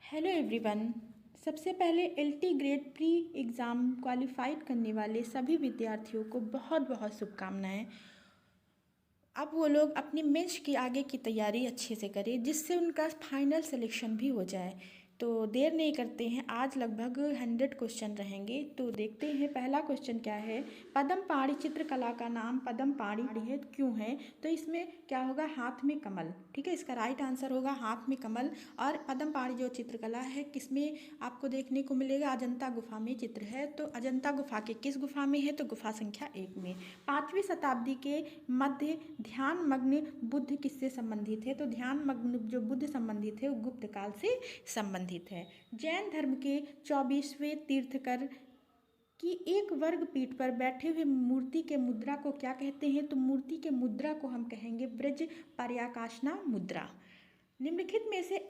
Hello everyone. सबसे पहले LT grade pre exam qualified करने वाले सभी विद्यार्थियों को बहुत बहुत शुभकामनाएं। अब वो लोग अपनी मेंस की आगे की तैयारी अच्छे से करें जिससे उनका फाइनल सिलेक्शन भी हो जाए। तो देर नहीं करते हैं, आज लगभग 100 क्वेश्चन रहेंगे। तो देखते हैं पहला क्वेश्चन क्या है। पद्म पाणी चित्रकला का नाम पद्म पाणी है, क्यों है? तो इसमें क्या होगा, हाथ में कमल। ठीक है, इसका राइट आंसर होगा हाथ में कमल। और पद्म पाणी जो चित्रकला है किसमें आपको देखने को मिलेगा, अजंता गुफा में चित्र है। तो अजंता गुफा के किस गुफा में है? तो गुफा संख्या 1 में। 5वीं शताब्दी के मध्य ध्यान मग्न बुद्ध किससे संबंधित है? तो ध्यान मग्न जो बुद्ध संबंधित है वो गुप्त काल से संबंधित है। जैन धर्म के 24वें तीर्थकर की एक वर्ग पीठ पर बैठे हुए मूर्ति के मुद्रा को क्या कहते हैं? तो मूर्ति के मुद्रा को हम कहेंगे ब्रज पर्याकाशना मुद्रा। निम्नलिखित में से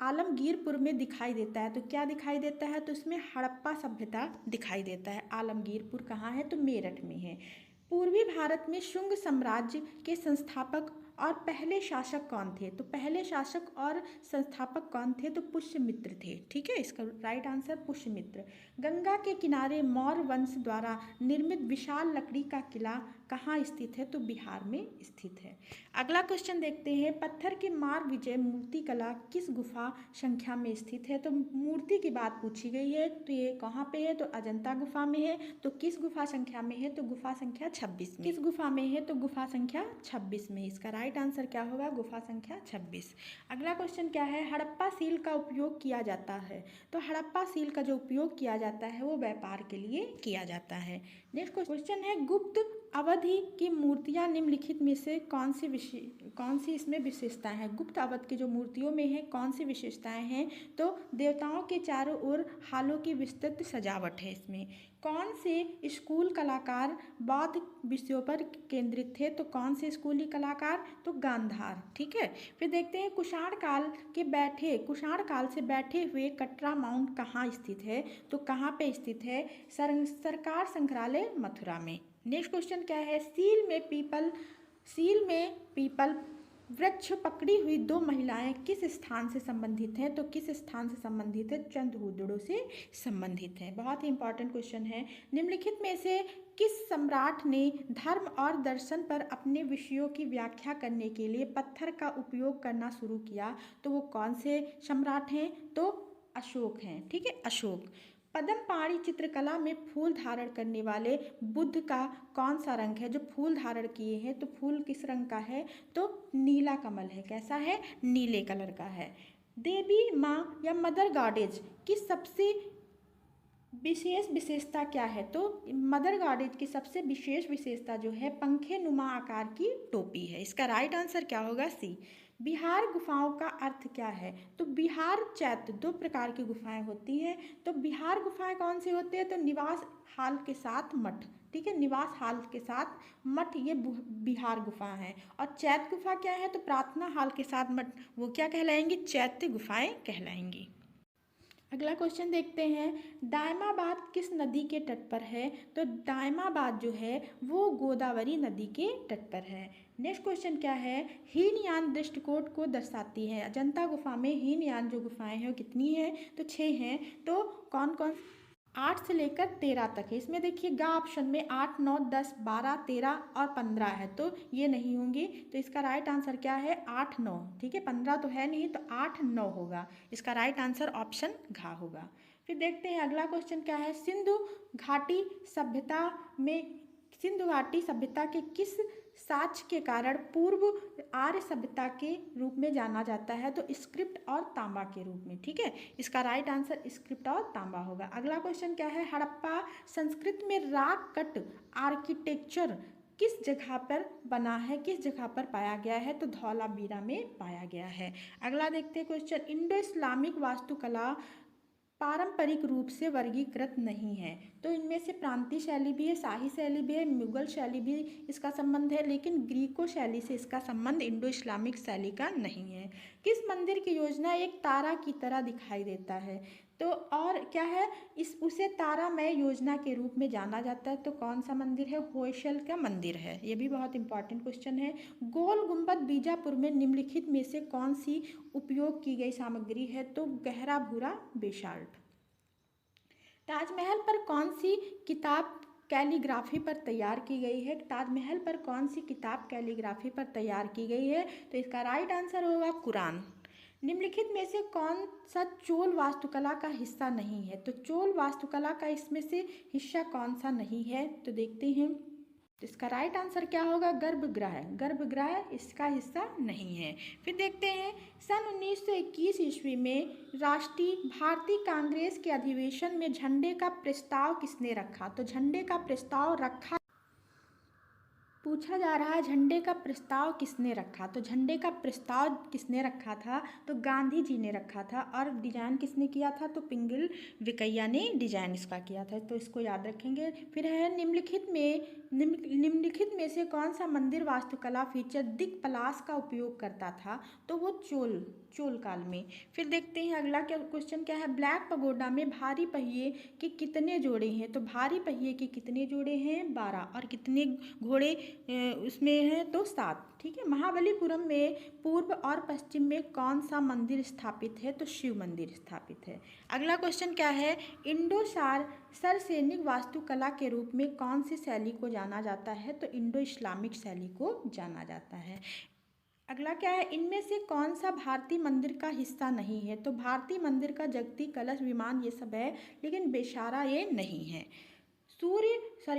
आलमगीरपुर में दिखाई देता है, तो क्या दिखाई देता है? तो इसमें हड़प्पा सभ्यता दिखाई देता है। आलमगीरपुर कहाँ है? तो मेरठ में है। पूर्वी भारत में शुंग साम्राज्य के संस्थापक और पहले शासक कौन थे? तो पहले शासक और संस्थापक कौन थे? तो पुष्यमित्र थे। ठीक है, इसका राइट आंसर पुष्यमित्र। गंगा के किनारे मौर्य वंश द्वारा निर्मित विशाल लकड़ी का किला कहाँ स्थित है? तो बिहार में स्थित है। अगला क्वेश्चन देखते हैं। पत्थर के मार विजय मूर्ति कला किस गुफा संख्या में स्थित है? तो मूर्ति की बात पूछी गई है, तो ये कहाँ पे है? तो अजंता गुफा में है। तो किस गुफा संख्या में है? तो गुफा संख्या 26 में। किस गुफा में है? तो गुफा संख्या 26 में। इसका राइट आंसर क्या होगा? गुफा संख्या 26। अगला क्वेश्चन क्या है। हड़प्पा सील का उपयोग किया जाता है, तो हड़प्पा सील का जो उपयोग किया जाता है वो व्यापार के लिए किया जाता है। नेक्स्ट क्वेश्चन है। गुप्त अवधि की मूर्तियां निम्नलिखित में से कौन सी इसमें विशेषताएं हैं? गुप्त अवध की जो मूर्तियों में है कौन सी विशेषताएं हैं? तो देवताओं के चारों ओर हालों की विस्तृत सजावट है इसमें। कौन से स्कूल कलाकार बौद्ध विषयों पर केंद्रित थे? तो कौन से स्कूली कलाकार? तो गांधार। ठीक है, फिर देखते हैं कुषाण काल से बैठे हुए कटरा माउंट कहाँ स्थित है? तो कहाँ पे स्थित है? सरकार संग्रहालय मथुरा में। नेक्स्ट क्वेश्चन क्या है। सील में पीपल वृक्ष पकड़ी हुई 2 महिलाएं किस स्थान से संबंधित हैं? तो किस स्थान से संबंधित है? चंद्रहूदड़ों से संबंधित है। बहुत ही इंपॉर्टेंट क्वेश्चन है। निम्नलिखित में से किस सम्राट ने धर्म और दर्शन पर अपने विषयों की व्याख्या करने के लिए पत्थर का उपयोग करना शुरू किया? तो वो कौन से सम्राट हैं? तो अशोक हैं। ठीक है, अशोक। पद्म पाणी चित्रकला में फूल धारण करने वाले बुद्ध का कौन सा रंग है? जो फूल धारण किए हैं तो फूल किस रंग का है? तो नीला कमल है। कैसा है? नीले कलर का है। देवी माँ या मदर गॉडेज की सबसे विशेष विशेषता क्या है? तो मदर गॉडेज की सबसे विशेष विशेषता जो है पंखे नुमा आकार की टोपी है। इसका राइट आंसर क्या होगा? सी। बिहार गुफाओं का अर्थ क्या है? तो बिहार चैत्य 2 प्रकार की गुफाएं होती हैं। तो बिहार गुफाएं कौन सी होती है? तो निवास हाल के साथ मठ। ठीक है, निवास हाल के साथ मठ, ये बिहार गुफा है। और चैत्य गुफा क्या है? तो प्रार्थना हाल के साथ मठ, वो क्या कहलाएंगी? चैत्य गुफाएं कहलाएंगी। अगला क्वेश्चन देखते हैं। दायमाबाद किस नदी के तट पर है? तो दायमाबाद जो है वो गोदावरी नदी के तट पर है। नेक्स्ट क्वेश्चन क्या है। हीनयान दृष्टिकोण को दर्शाती है। अजंता गुफा में हीनयान जो गुफाएं हैं वो कितनी हैं? तो 6 हैं। तो कौन कौन? 8 से लेकर 13 तक है। इसमें देखिएगा ऑप्शन में 8, 9, 10, 12, 13 और 15 है, तो ये नहीं होंगी। तो इसका राइट आंसर क्या है? 8, 9। ठीक है, 15 तो है नहीं, तो 8, 9 होगा। इसका राइट आंसर ऑप्शन घ होगा। फिर देखते हैं अगला क्वेश्चन क्या है। सिंधु घाटी सभ्यता के किस साक्ष्य के कारण पूर्व आर्य सभ्यता के रूप में जाना जाता है? तो स्क्रिप्ट और तांबा के रूप में। ठीक है, इसका राइट आंसर स्क्रिप्ट और तांबा होगा। अगला क्वेश्चन क्या है। हड़प्पा संस्कृति में रॉक कट आर्किटेक्चर किस जगह पर बना है, किस जगह पर पाया गया है? तो धौलावीरा में पाया गया है। अगला देखते हैं क्वेश्चन। इंडो इस्लामिक वास्तुकला पारंपरिक रूप से वर्गीकृत नहीं है। तो इनमें से प्रांतीय शैली भी है, शाही शैली भी है, मुगल शैली भी इसका संबंध है, लेकिन ग्रीको शैली से इसका संबंध इंडो इस्लामिक शैली का नहीं है। किस मंदिर की योजना एक तारा की तरह दिखाई देता है? तो और क्या है, इस उसे तारामय योजना के रूप में जाना जाता है। तो कौन सा मंदिर है, होयसल का मंदिर है। ये भी बहुत इंपॉर्टेंट क्वेश्चन है। गोल गुंबद बीजापुर में निम्नलिखित में से कौन सी उपयोग की गई सामग्री है, तो गहरा भूरा बेसाल्ट। ताजमहल पर कौन सी किताब कैलीग्राफी पर तैयार की गई है, ताजमहल पर कौन सी किताब कैलीग्राफी पर तैयार की गई है, तो इसका राइट आंसर होगा कुरान। निम्नलिखित में से कौन सा चोल वास्तुकला का हिस्सा नहीं है, तो चोल वास्तुकला का इसमें से हिस्सा कौन सा नहीं है, तो देखते हैं। तो इसका राइट आंसर क्या होगा, गर्भगृह। गर्भगृह इसका हिस्सा नहीं है। फिर देखते हैं, सन 1921 ईस्वी में राष्ट्रीय भारतीय कांग्रेस के अधिवेशन में झंडे का प्रस्ताव किसने रखा, तो झंडे का प्रस्ताव रखा, पूछा जा रहा है झंडे का प्रस्ताव किसने रखा, तो झंडे का प्रस्ताव किसने रखा था, तो गांधी जी ने रखा था। और डिजाइन किसने किया था, तो पिंगल वेंकैया ने डिजाइन इसका किया था, तो इसको याद रखेंगे। फिर है निम्नलिखित में से कौन सा मंदिर वास्तुकला फीचर दिक्पलाश का उपयोग करता था, तो वो चोल काल में। फिर देखते हैं अगला क्या क्वेश्चन क्या है, ब्लैक पगोडा में भारी पहिए के कितने जोड़े हैं, तो भारी पहिए के कितने जोड़े हैं, 12। और कितने घोड़े उसमें है, तो 7। ठीक है। महाबलीपुरम में पूर्व और पश्चिम में कौन सा मंदिर स्थापित है, तो शिव मंदिर स्थापित है। अगला क्वेश्चन क्या है, इंडो सरसैनिक वास्तुकला के रूप में कौन सी शैली को जाना जाता है, तो इंडो इस्लामिक शैली को जाना जाता है। अगला क्या है, इनमें से कौन सा भारतीय मंदिर का हिस्सा नहीं है, तो भारतीय मंदिर का जगती कलश विमान ये सब है, लेकिन बेशारा ये नहीं है।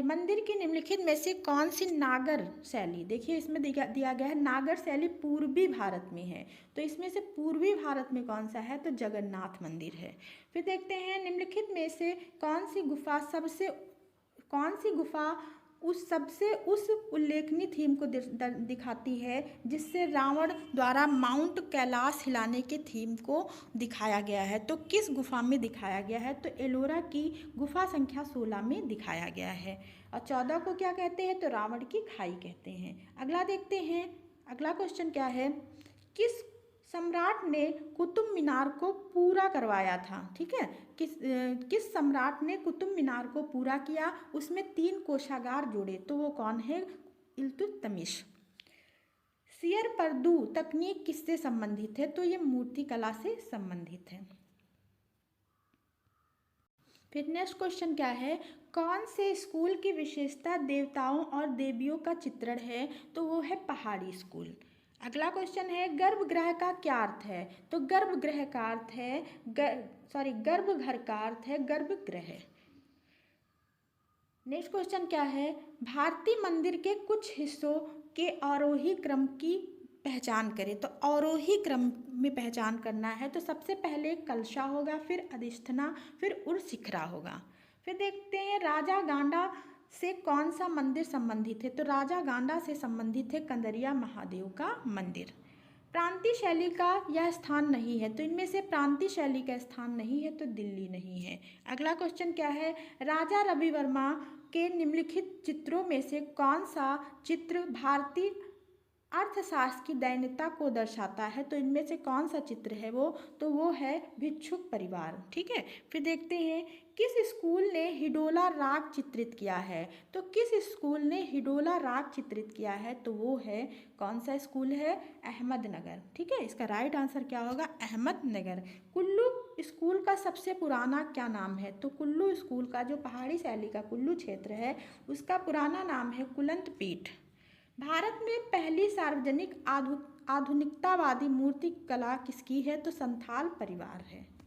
मंदिर की निम्नलिखित में से कौन सी नागर शैली, देखिए इसमें दिया गया है नागर शैली पूर्वी भारत में है, तो इसमें से पूर्वी भारत में कौन सा है, तो जगन्नाथ मंदिर है। फिर देखते हैं, निम्नलिखित में से कौन सी गुफा उस उल्लेखनीय थीम को दिखाती है जिससे रावण द्वारा माउंट कैलाश हिलाने के थीम को दिखाया गया है, तो किस गुफा में दिखाया गया है, तो एलोरा की गुफा संख्या 16 में दिखाया गया है। और 14 को क्या कहते हैं, तो रावण की खाई कहते हैं। अगला देखते हैं, अगला क्वेश्चन क्या है, किस सम्राट ने कुतुब मीनार को पूरा करवाया था। ठीक है, किस सम्राट ने कुतुब मीनार को पूरा किया, उसमें 3 कोषागार जोड़े, तो वो कौन है, इल्तुतमिश। सियर पर्दू तकनीक किससे संबंधित है, तो ये मूर्ति कला से संबंधित है। फिर नेक्स्ट क्वेश्चन क्या है, कौन से स्कूल की विशेषता देवताओं और देवियों का चित्रण है, तो वो है पहाड़ी स्कूल। अगला क्वेश्चन है, गर्भगृह का क्या अर्थ है, तो गर्भगृह का अर्थ है गर्भघर का अर्थ है गर्भगृह। नेक्स्ट क्वेश्चन क्या है, भारतीय मंदिर के कुछ हिस्सों के आरोही क्रम की पहचान करें, तो आरोही क्रम में पहचान करना है, तो सबसे पहले कलशा होगा, फिर अधिष्ठना, फिर उर्शिखरा होगा। फिर देखते हैं, राजा गांडा से कौन सा मंदिर संबंधित है, तो राजा गांडा से संबंधित है कंदरिया महादेव का मंदिर। प्रांतीय शैली का यह स्थान नहीं है, तो इनमें से प्रांतीय शैली का स्थान नहीं है, तो दिल्ली नहीं है। अगला क्वेश्चन क्या है, राजा रवि वर्मा के निम्नलिखित चित्रों में से कौन सा चित्र भारतीय अर्थशास्त्र की दैन्यता को दर्शाता है, तो इनमें से कौन सा चित्र है वो, तो वो है भिक्षुक परिवार। ठीक है। फिर देखते हैं, किस स्कूल ने हिडोला राग चित्रित किया है, तो किस स्कूल ने हिडोला राग चित्रित किया है, तो वो है कौन सा स्कूल है, अहमदनगर। ठीक है, इसका राइट आंसर क्या होगा, अहमदनगर। कुल्लू स्कूल का सबसे पुराना क्या नाम है, तो कुल्लू स्कूल का जो पहाड़ी शैली का कुल्लू क्षेत्र है उसका पुराना नाम है कुलंत पीठ। भारत में पहली सार्वजनिक आधुनिकतावादी मूर्ति कला किसकी है, तो संथाल परिवार है।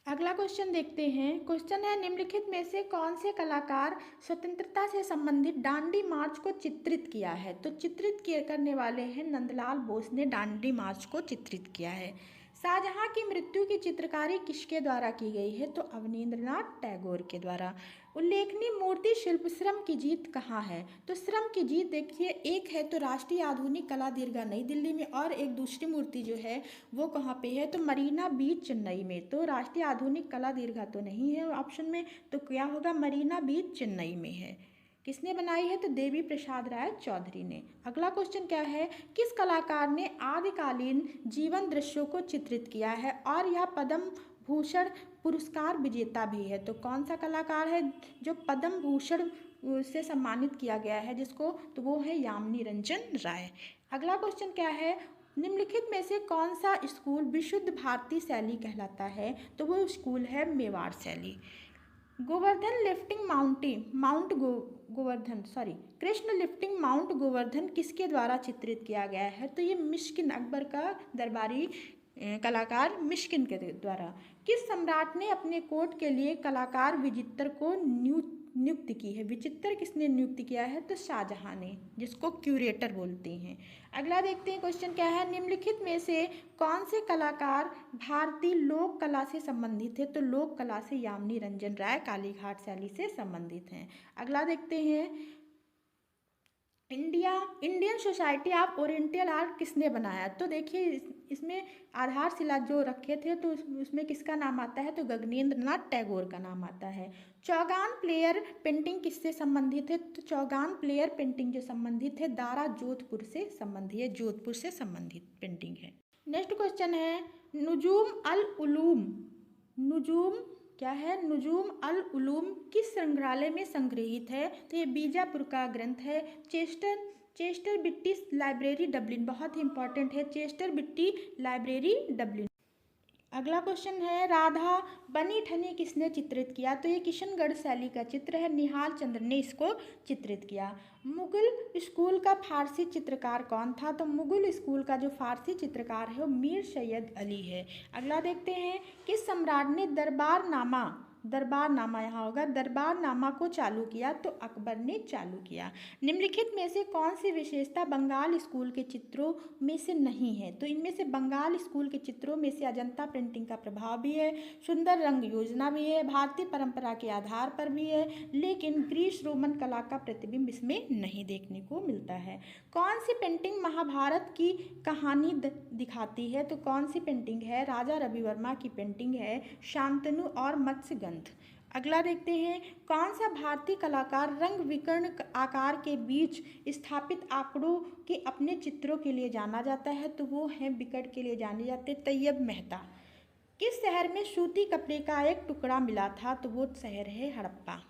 अगला क्वेश्चन देखते हैं, क्वेश्चन है, निम्नलिखित में से कौन से कलाकार स्वतंत्रता से संबंधित दांडी मार्च को चित्रित किया है, तो चित्रित करने वाले हैं नंदलाल बोस ने दांडी मार्च को चित्रित किया है। शाहजहां की मृत्यु की चित्रकारी किसके द्वारा की गई है, तो अवनींद्रनाथ टैगोर के द्वारा। उल्लेखनीय मूर्ति शिल्प श्रम की जीत कहाँ है, तो श्रम की जीत देखिए, एक है तो राष्ट्रीय आधुनिक कला दीर्घा नई दिल्ली में, और एक दूसरी मूर्ति जो है वो कहाँ पे है, तो मरीना बीच चेन्नई में। तो राष्ट्रीय आधुनिक कला दीर्घा तो नहीं है ऑप्शन में, तो क्या होगा, मरीना बीच चेन्नई में है। किसने बनाई है, तो देवी प्रसाद राय चौधरी ने। अगला क्वेश्चन क्या है, किस कलाकार ने आदिकालीन जीवन दृश्यों को चित्रित किया है और यह पद्म भूषण पुरस्कार विजेता भी है। तो कौन सा कलाकार है जो पद्म भूषण से सम्मानित किया गया है जिसको, तो वो है यामिनी रंजन राय। अगला क्वेश्चन क्या है, निम्नलिखित में से कौन सा स्कूल विशुद्ध भारतीय शैली कहलाता है, तो वो स्कूल है मेवाड़ शैली। Govardhan lifting Govardhan Krishna lifting mount Govardhan किसके द्वारा चित्रित किया गया है, तो ये मिश्किन, अकबर का दरबारी कलाकार मिश्किन के द्वारा। किस सम्राट ने अपने कोर्ट के लिए कलाकार विचित्र को नियुक्त की है, विचित्र किसने नियुक्त किया है, तो शाहजहां ने, जिसको क्यूरेटर बोलते हैं। अगला देखते हैं क्वेश्चन क्या है, निम्नलिखित में से कौन से कलाकार भारतीय लोक कला से संबंधित है, तो लोक कला से यामिनी रंजन राय कालीघाट शैली से संबंधित हैं। अगला देखते हैं, Indian society of oriental art किसने बनाया, तो देखिए इसमें आधारशिला जो रखे थे तो उसमें किसका नाम आता है, तो गगनेंद्र नाथ टैगोर का नाम आता है। चौगान प्लेयर पेंटिंग किससे संबंधित है, तो चौगान प्लेयर पेंटिंग जो संबंधित है दारा जोधपुर से संबंधित है, जोधपुर से संबंधित पेंटिंग है। नेक्स्ट क्वेश्चन है, नुजूम अल उलूम किस संग्रहालय में संग्रहित है, तो ये बीजापुर का ग्रंथ है। चेस्टर बिट्टी लाइब्रेरी डबलिन, बहुत ही इंपॉर्टेंट है, चेस्टर बिट्टी लाइब्रेरी डबलिन। अगला क्वेश्चन है, राधा बनी ठनी किसने चित्रित किया, तो ये किशनगढ़ शैली का चित्र है, निहाल चंद्र ने इसको चित्रित किया। मुगल स्कूल का फारसी चित्रकार कौन था, तो मुगल स्कूल का जो फारसी चित्रकार है वो मीर सैयद अली है। अगला देखते हैं, किस सम्राट ने दरबारनामा यहाँ होगा, दरबारनामा को चालू किया, तो अकबर ने चालू किया। निम्नलिखित में से कौन सी विशेषता बंगाल स्कूल के चित्रों में से नहीं है, तो इनमें से बंगाल स्कूल के चित्रों में से अजंता प्रिंटिंग का प्रभाव भी है, सुंदर रंग योजना भी है, भारतीय परंपरा के आधार पर भी है, लेकिन ग्रीस रोमन कला का प्रतिबिंब इसमें नहीं देखने को मिलता है। कौन सी पेंटिंग महाभारत की कहानी दिखाती है, तो कौन सी पेंटिंग है, राजा रवि वर्मा की पेंटिंग है शांतनु और मत्स्यगंध। अगला देखते हैं, कौन सा भारतीय कलाकार रंग विकर्ण आकार के बीच स्थापित आंकड़ों के अपने चित्रों के लिए जाना जाता है, तो वो है विकट के लिए जाने जाते तैयब मेहता। किस शहर में सूती कपड़े का एक टुकड़ा मिला था, तो वो शहर है हड़प्पा।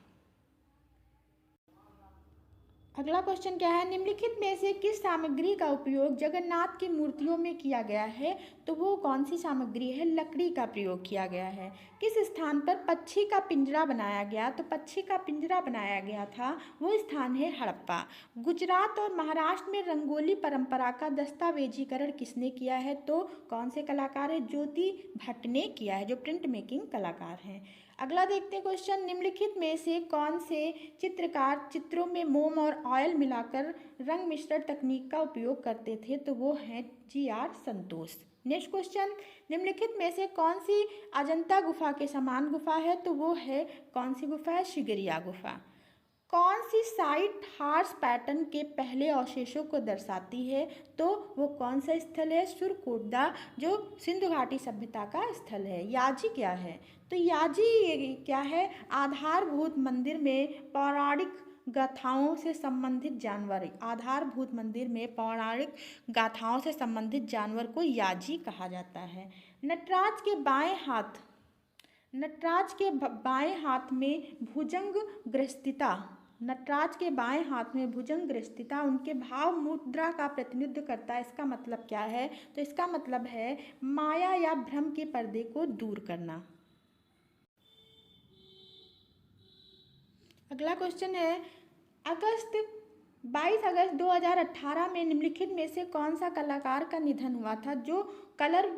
अगला क्वेश्चन क्या है, निम्नलिखित में से किस सामग्री का उपयोग जगन्नाथ की मूर्तियों में किया गया है, तो वो कौन सी सामग्री है, लकड़ी का प्रयोग किया गया है। किस स्थान पर पक्षी का पिंजरा बनाया गया, तो पक्षी का पिंजरा बनाया गया था वो स्थान है हड़प्पा। गुजरात और महाराष्ट्र में रंगोली परंपरा का दस्तावेजीकरण किसने किया है, तो कौन से कलाकार है, ज्योति भट्ट ने किया है, जो प्रिंट मेकिंग कलाकार हैं। अगला देखते हैं क्वेश्चन, निम्नलिखित में से कौन से चित्रकार चित्रों में मोम और ऑयल मिलाकर रंग मिश्रण तकनीक का उपयोग करते थे, तो वो हैं GR संतोष। नेक्स्ट क्वेश्चन, निम्नलिखित में से कौन सी अजंता गुफा के समान गुफा है, तो वो है कौन सी गुफा है, सिगरिया गुफा। कौन सी साइट हार्स पैटर्न के पहले अवशेषों को दर्शाती है, तो वो कौन सा स्थल है, सुरकोटदा, जो सिंधु घाटी सभ्यता का स्थल है। याजी क्या है, तो याजी क्या है, आधारभूत मंदिर में पौराणिक गाथाओं से संबंधित जानवर, आधारभूत मंदिर में पौराणिक गाथाओं से संबंधित जानवर को याजी कहा जाता है। नटराज के बाएं हाथ में भुजंग ग्रस्तिता उनके भाव मुद्रा का प्रतिनिधित्व करता है। इसका मतलब क्या है, तो इसका मतलब है माया या भ्रम के पर्दे को दूर करना। अगला क्वेश्चन है, 22 अगस्त 2018 में निम्नलिखित में से कौन सा कलाकार का निधन हुआ था, जो कलर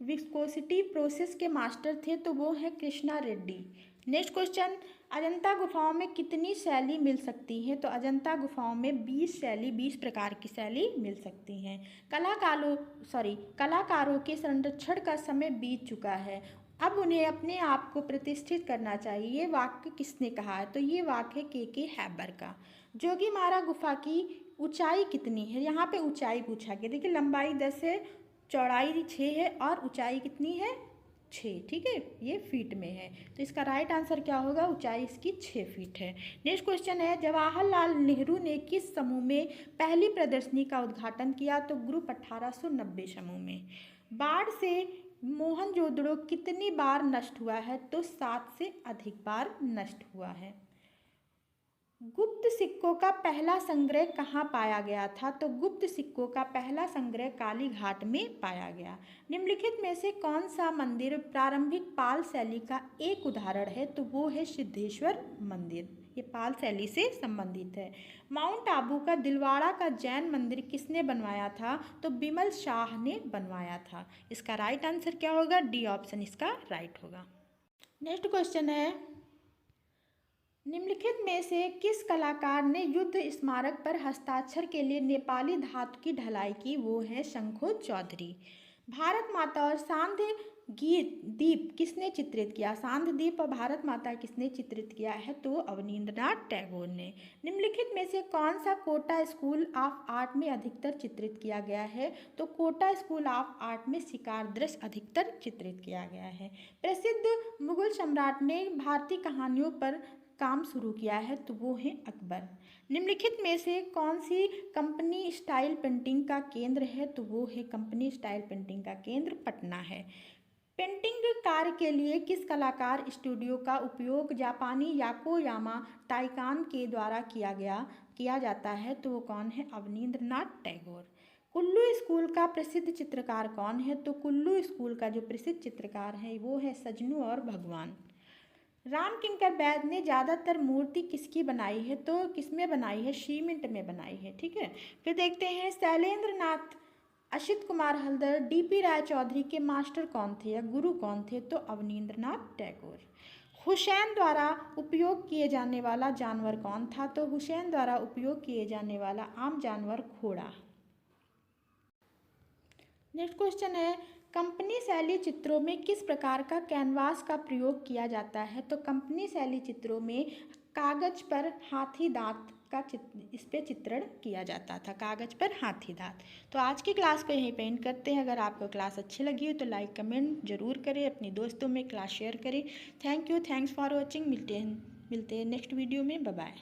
विस्कोसिटी प्रोसेस के मास्टर थे, तो वो है कृष्णा रेड्डी। नेक्स्ट क्वेश्चन, अजंता गुफाओं में कितनी शैली मिल सकती है, तो अजंता गुफाओं में 20 प्रकार की शैली मिल सकती हैं। कलाकारों के संरक्षण का समय बीत चुका है, अब उन्हें अपने आप को प्रतिष्ठित करना चाहिए, ये वाक्य किसने कहा है, तो ये वाक्य के हैबर का। जोगीमारा गुफा की ऊंचाई कितनी है, यहाँ पे ऊंचाई पूछा गया, देखिए लंबाई 10 है, चौड़ाई 6 है और ऊंचाई कितनी है 6, ठीक है, ये फीट में है, तो इसका राइट आंसर क्या होगा, ऊंचाई इसकी 6 फीट है। नेक्स्ट क्वेश्चन है, जवाहरलाल नेहरू ने किस समूह में पहली प्रदर्शनी का उद्घाटन किया, तो ग्रुप 1890 समूह में। बाढ़ से मोहनजोदड़ो कितनी बार नष्ट हुआ है? तो 7 से अधिक बार नष्ट हुआ है। गुप्त सिक्कों का पहला संग्रह कहाँ पाया गया था? तो गुप्त सिक्कों का पहला संग्रह कालीघाट में पाया गया। निम्नलिखित में से कौन सा मंदिर प्रारंभिक पाल शैली का एक उदाहरण है? तो वो है सिद्धेश्वर मंदिर। ये पाल शैली से संबंधित है। माउंट आबू का दिलवाड़ा का जैन मंदिर किसने बनवाया था? तो बिमल शाह ने बनवाया था। इसका राइट आंसर क्या होगा? डी ऑप्शन इसका राइट होगा। नेक्स्ट क्वेश्चन है, निम्नलिखित में से किस कलाकार ने युद्ध स्मारक पर हस्ताक्षर के लिए नेपाली धातु की ढलाई की? वो है शंखो चौधरी। भारत माता और सांध्य द्वीप किसने चित्रित किया? सांध्य द्वीप और भारत माता किसने चित्रित किया है? तो अवनींद्रनाथ टैगोर ने। निम्नलिखित में से कौन सा कोटा स्कूल ऑफ आर्ट में अधिकतर चित्रित किया गया है? तो कोटा स्कूल ऑफ आर्ट में शिकार दृश्य अधिकतर चित्रित किया गया है। प्रसिद्ध मुगल सम्राट ने भारतीय कहानियों पर काम शुरू किया है? तो वो है अकबर। निम्नलिखित में से कौन सी कंपनी स्टाइल पेंटिंग का केंद्र है? तो वो है कंपनी स्टाइल पेंटिंग का केंद्र पटना है। पेंटिंग कार्य के लिए किस कलाकार स्टूडियो का उपयोग जापानी याकोयामा ताइकान के द्वारा किया जाता है? तो वो कौन है? अवनींद्रनाथ टैगोर। कुल्लू स्कूल का प्रसिद्ध चित्रकार कौन है? तो कुल्लू स्कूल का जो प्रसिद्ध चित्रकार है वो है सजनू और भगवान। रामकिंकर बैद ने ज़्यादातर मूर्ति किसकी बनाई है? तो किसमें बनाई है? सीमेंट में बनाई है। ठीक है, फिर देखते हैं शैलेंद्र नाथ असित कुमार हल्दर डीपी राय चौधरी के मास्टर कौन थे या गुरु कौन थे? तो अवनींद्रनाथ टैगोर। हुसैन द्वारा उपयोग किए जाने वाला जानवर कौन था? तो हुसैन द्वारा उपयोग किए जाने वाला आम जानवर घोड़ा। नेक्स्ट क्वेश्चन है, कंपनी शैली चित्रों में किस प्रकार का कैनवास का प्रयोग किया जाता है? तो कंपनी शैली चित्रों में कागज पर हाथी दांत का इस पे चित्रण किया जाता था, कागज पर हाथी दांत। तो आज की क्लास को यहीं पे एंड करते हैं। अगर आपको क्लास अच्छी लगी हो तो लाइक कमेंट जरूर करें, अपने दोस्तों में क्लास शेयर करें। Thank you, thanks for watching. मिलते हैं नेक्स्ट वीडियो में। Bye bye.